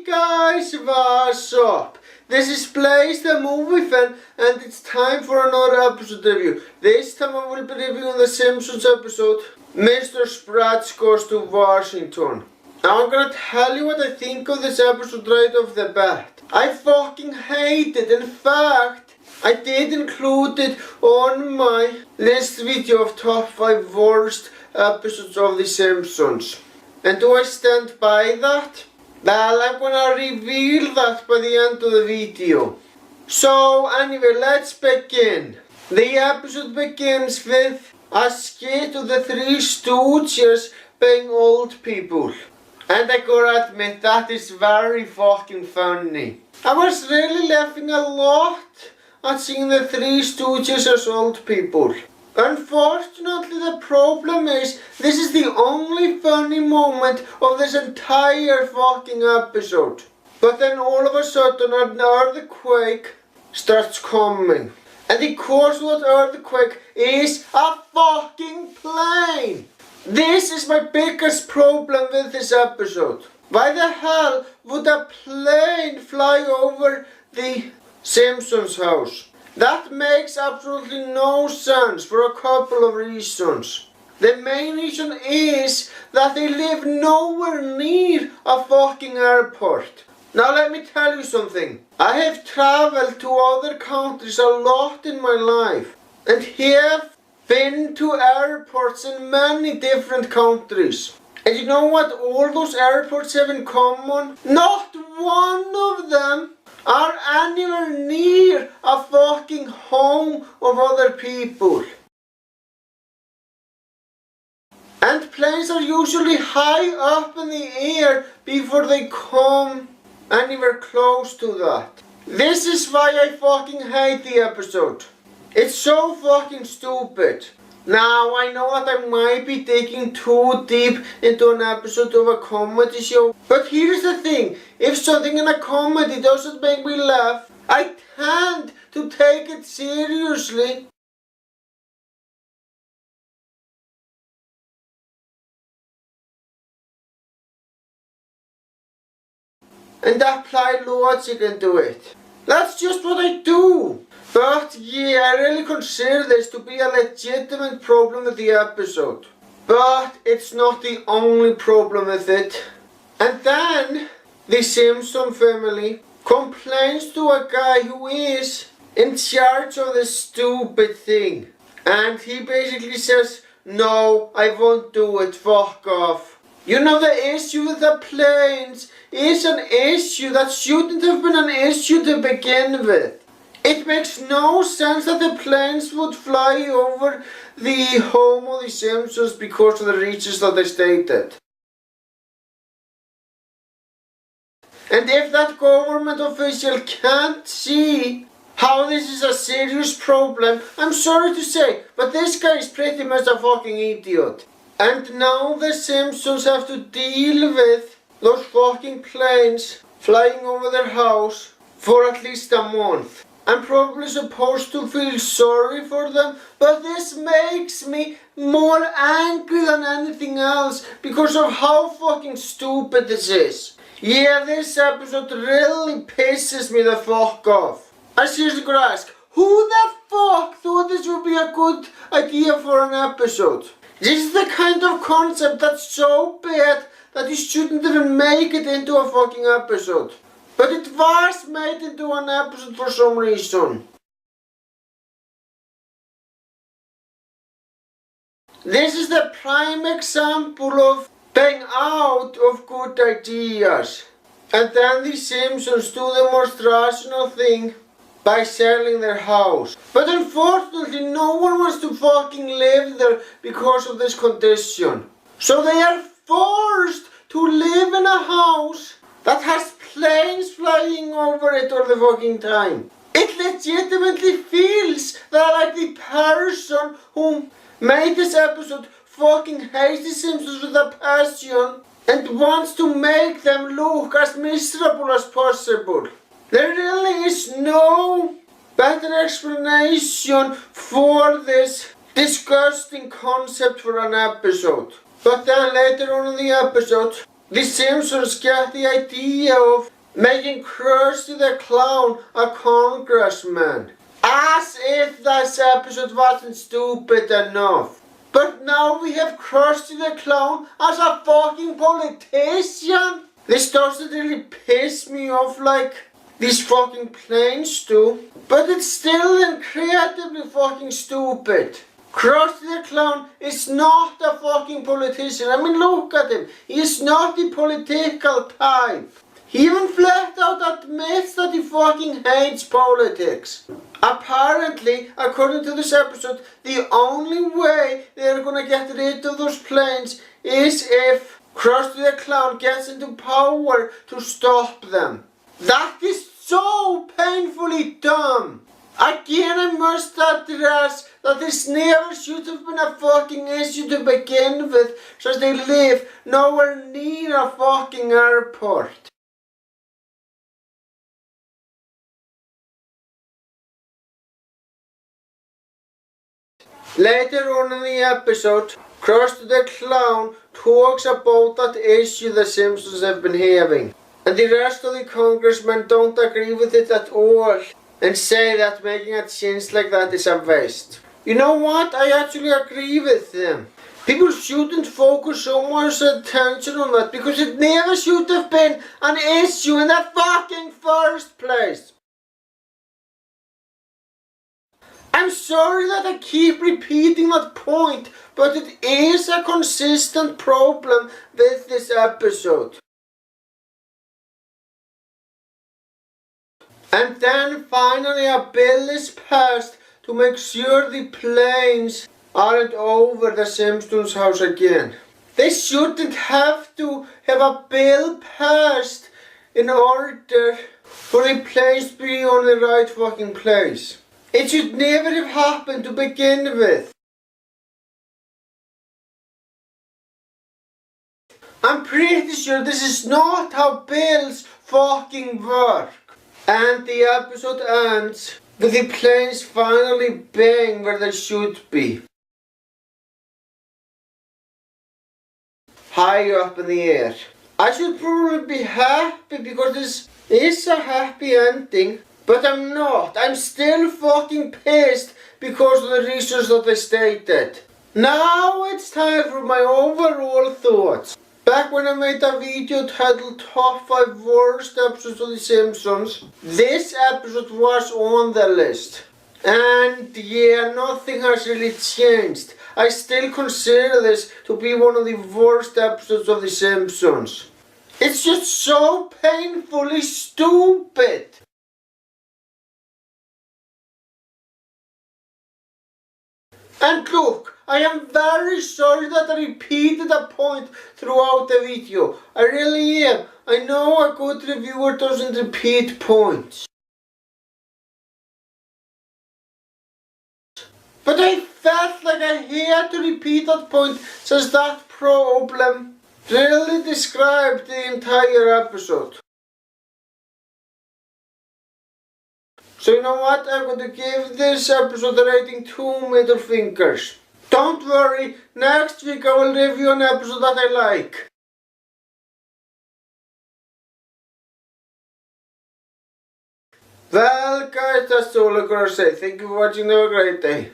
guys, what's up? This is Blaze the movie fan and it's time for another episode review. This time I will be reviewing the Simpsons episode Mr. Spritz Goes to Washington. Now I'm gonna tell you what I think of this episode right off the bat. I fucking hate it. In fact, I did include it on my list video of top 5 worst episodes of The Simpsons. And do I stand by that? Well, I'm gonna reveal that by the end of the video. So anyway, let's begin. The episode begins with a skit of the Three Stooges being old people. And I gotta admit, that is very fucking funny. I was really laughing a lot at seeing the Three Stooges as old people. Unfortunately, the problem is, this is the only funny moment of this entire fucking episode. But then all of a sudden an earthquake starts coming. And the cause of that earthquake is a fucking plane. This is my biggest problem with this episode. Why the hell would a plane fly over the Simpsons house? That makes absolutely no sense for a couple of reasons. The main reason is that they live nowhere near a fucking airport. Now let me tell you something. I have traveled to other countries a lot in my life and have been to airports in many different countries. And you know what all those airports have in common? Not one of them are anywhere near a fucking home of other people. And planes are usually high up in the air before they come anywhere close to that. This is why I fucking hate the episode. It's so fucking stupid. Now, I know that I might be digging too deep into an episode of a comedy show, but here's the thing, if something in a comedy doesn't make me laugh, I tend to take it seriously. And apply logic into it. That's just what I do. But yeah, I really consider this to be a legitimate problem with the episode. But it's not the only problem with it. And then the Simpson family complains to a guy who is in charge of this stupid thing. And he basically says, no, I won't do it, fuck off. You know, the issue with the planes is an issue that shouldn't have been an issue to begin with. It makes no sense that the planes would fly over the home of the Simpsons because of the reasons that they stated. And if that government official can't see how this is a serious problem, I'm sorry to say, but this guy is pretty much a fucking idiot. And now the Simpsons have to deal with those fucking planes flying over their house for at least a month. I'm probably supposed to feel sorry for them, but this makes me more angry than anything else because of how fucking stupid this is. Yeah, this episode really pisses me the fuck off. I seriously gotta ask, who the fuck thought this would be a good idea for an episode? This is the kind of concept that's so bad that you shouldn't even make it into a fucking episode. But it was made into an episode for some reason. This is the prime example of being out of good ideas. And then the Simpsons do the most rational thing by selling their house. But unfortunately no one wants to fucking live there because of this condition. So they are forced to live in a house that has planes flying over it all the fucking time. It legitimately feels that like the person who made this episode fucking hates the Simpsons with a passion and wants to make them look as miserable as possible. There really is no better explanation for this disgusting concept for an episode. But then later on in the episode, The Simpsons get the idea of making Krusty the Clown a congressman. As if this episode wasn't stupid enough. But now we have Krusty the Clown as a fucking politician. This doesn't really piss me off like these fucking planes do. But it's still incredibly fucking stupid. Krusty the Clown is not a fucking politician. I mean, look at him. He is not the political type. He even flat out admits that he fucking hates politics. Apparently, according to this episode, the only way they're gonna get rid of those planes is if Krusty the Clown gets into power to stop them. That is so painfully dumb. Again, I must address that this never should have been a fucking issue to begin with, since they live nowhere near a fucking airport. Later on in the episode, Krusty the Clown talks about that issue the Simpsons have been having. And the rest of the congressmen don't agree with it at all and say that making a change like that is a waste. You know what? I actually agree with them. People shouldn't focus so much attention on that because it never should have been an issue in the fucking first place. I'm sorry that I keep repeating that point, but it is a consistent problem with this episode. And then finally a bill is passed to make sure the planes aren't over the Simpsons house again. They shouldn't have to have a bill passed in order for the planes to be on the right fucking place. It should never have happened to begin with. I'm pretty sure this is not how bills fucking work. And the episode ends with the planes finally being where they should be. High up in the air. I should probably be happy because this is a happy ending. But I'm not. I'm still fucking pissed because of the reasons that I stated. Now it's time for my overall thoughts. Back when I made a video titled Top 5 Worst Episodes of The Simpsons, this episode was on the list. And yeah, nothing has really changed. I still consider this to be one of the worst episodes of The Simpsons. It's just so painfully stupid. And look, I am very sorry that I repeated a point throughout the video. I really am. I know a good reviewer doesn't repeat points. But I felt like I had to repeat that point since that problem really described the entire episode. So you know what, I'm going to give this episode a rating 2 middle fingers. Don't worry, next week I will review an episode that I like. Well guys, that's all I'm going to say. Thank you for watching, have a great day.